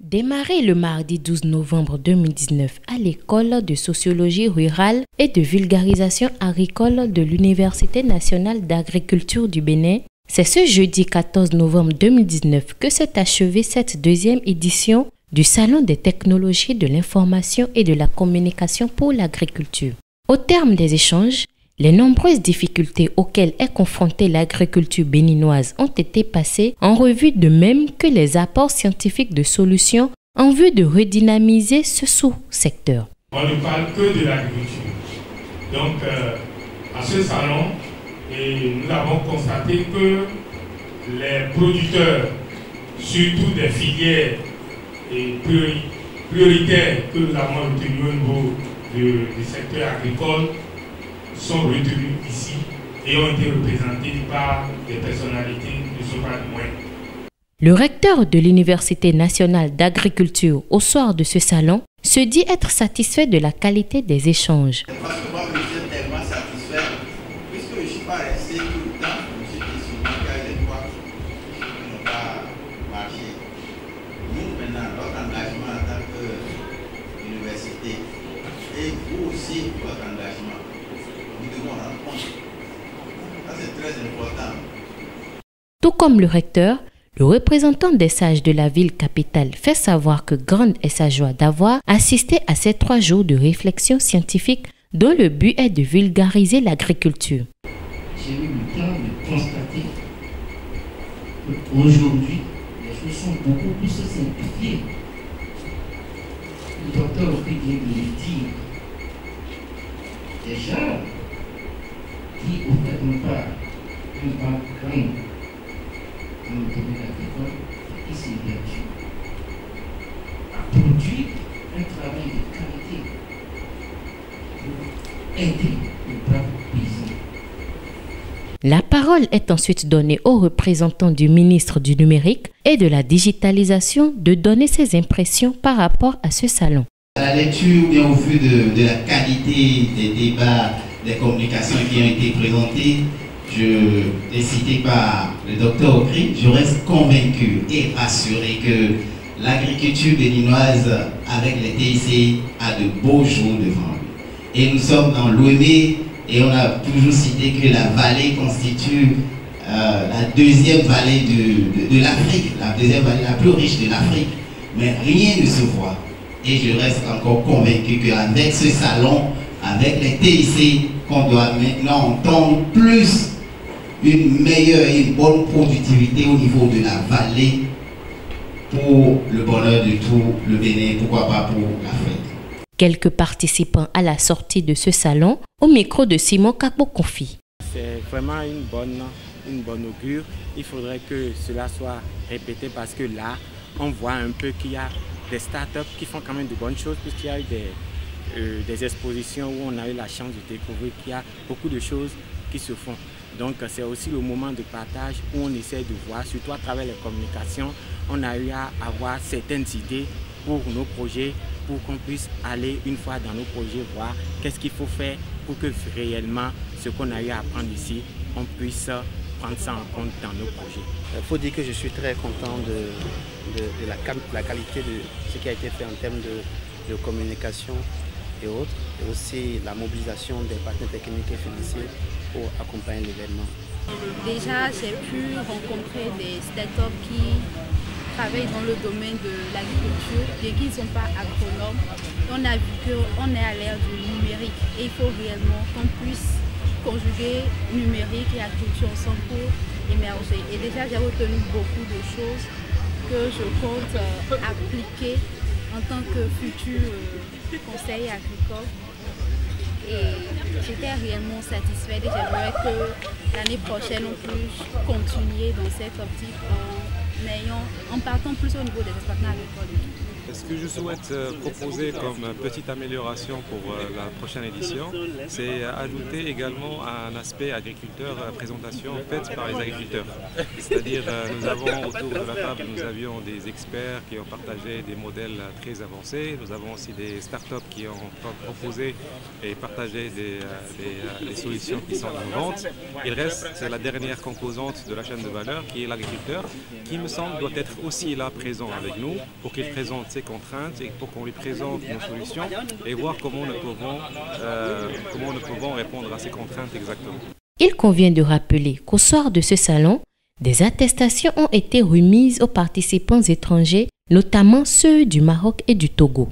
Démarré le mardi 12 novembre 2019 à l'école de sociologie rurale et de vulgarisation agricole de l'Université nationale d'agriculture du Bénin, c'est ce jeudi 14 novembre 2019 que s'est achevée cette deuxième édition du Salon des technologies de l'information et de la communication pour l'agriculture. Au terme des échanges, les nombreuses difficultés auxquelles est confrontée l'agriculture béninoise ont été passées en revue, de même que les apports scientifiques de solutions en vue de redynamiser ce sous-secteur. On ne parle que de l'agriculture. Donc, à ce salon, nous avons constaté que les producteurs, surtout des filières prioritaires que nous avons retenues au niveau du secteur agricole, sont retenus ici et ont été représentés par des personnalités qui ne sont pas de moins. Le recteur de l'Université nationale d'agriculture au soir de ce salon se dit être satisfait de la qualité des échanges. Parce que moi, je suis tellement satisfait, puisque je ne suis pas resté tout le temps, je me suis dit souvent qu'il y a des fois qui n'ont pas marché. Nous, maintenant, notre engagement en tant qu'université, et vous aussi, votre engagement, nous devons rendre compte. Ça, c'est très important. Tout comme le recteur, le représentant des sages de la ville capitale fait savoir que grande est sa joie d'avoir assisté à ces 3 jours de réflexion scientifique dont le but est de vulgariser l'agriculture. J'ai eu le temps de constater qu'aujourd'hui, les choses sont beaucoup plus simplifiées. Le docteur Okri vient de le dire. Des gens qui, au fait, n'ont pas un background dans le domaine agricole, qui s'évertuent à produire un travail de qualité pour aider le brave paysan. La parole est ensuite donnée au représentant du ministre du numérique et de la digitalisation de donner ses impressions par rapport à ce salon. À la lecture, bien au vu de la qualité des débats, des communications qui ont été présentées, cité par le docteur Okri, je reste convaincu et rassuré que l'agriculture béninoise avec les TIC a de beaux jours devant lui. Et nous sommes dans l'OME et on a toujours cité que la vallée constitue la deuxième vallée de l'Afrique, la deuxième vallée la plus riche de l'Afrique. Mais rien ne se voit. Et je reste encore convaincu qu'avec ce salon, avec les TIC, qu'on doit maintenant entendre plus une meilleure et une bonne productivité au niveau de la vallée pour le bonheur de tout le Bénin, pourquoi pas pour l'Afrique. Quelques participants à la sortie de ce salon, au micro de Simon Kakbo-Konfi. C'est vraiment une bonne augure. Il faudrait que cela soit répété parce que là, on voit un peu qu'il y a des startups qui font quand même de bonnes choses, puisqu'il y a eu des expositions où on a eu la chance de découvrir qu'il y a beaucoup de choses qui se font. Donc c'est aussi le moment de partage où on essaie de voir, surtout à travers les communications, on a eu à avoir certaines idées pour nos projets, pour qu'on puisse aller une fois dans nos projets voir qu'est-ce qu'il faut faire pour que réellement ce qu'on a eu à apprendre ici, on puisse prendre ça en compte dans nos projets. Il faut dire que je suis très content de la qualité de ce qui a été fait en termes de communication et autres, et aussi la mobilisation des partenaires techniques et financiers pour accompagner l'événement. Déjà, j'ai pu rencontrer des startups qui travaillent dans le domaine de l'agriculture, bien qu'ils ne sont pas agronomes. On a vu qu'on est à l'ère du numérique et il faut réellement qu'on puisse conjuguer numérique et agriculture ensemble pour émerger. Et déjà, j'ai retenu beaucoup de choses que je compte appliquer en tant que futur conseiller agricole. Et j'étais réellement satisfaite et j'aimerais que l'année prochaine on puisse continuer dans cette optique en partant plus au niveau des partenaires agricoles. Ce que je souhaite proposer comme petite amélioration pour la prochaine édition, c'est ajouter également un aspect agriculteur, présentation faite par les agriculteurs. C'est-à-dire, nous avons autour de la table, nous avions des experts qui ont partagé des modèles très avancés. Nous avons aussi des startups qui ont proposé et partagé des solutions qui sont innovantes. Il reste, c'est la dernière composante de la chaîne de valeur qui est l'agriculteur, qui me semble doit être aussi là présent avec nous pour qu'il présente ses contraintes et pour qu'on lui présente nos solutions et voir comment nous pouvons répondre à ces contraintes exactement. Il convient de rappeler qu'au soir de ce salon, des attestations ont été remises aux participants étrangers, notamment ceux du Maroc et du Togo.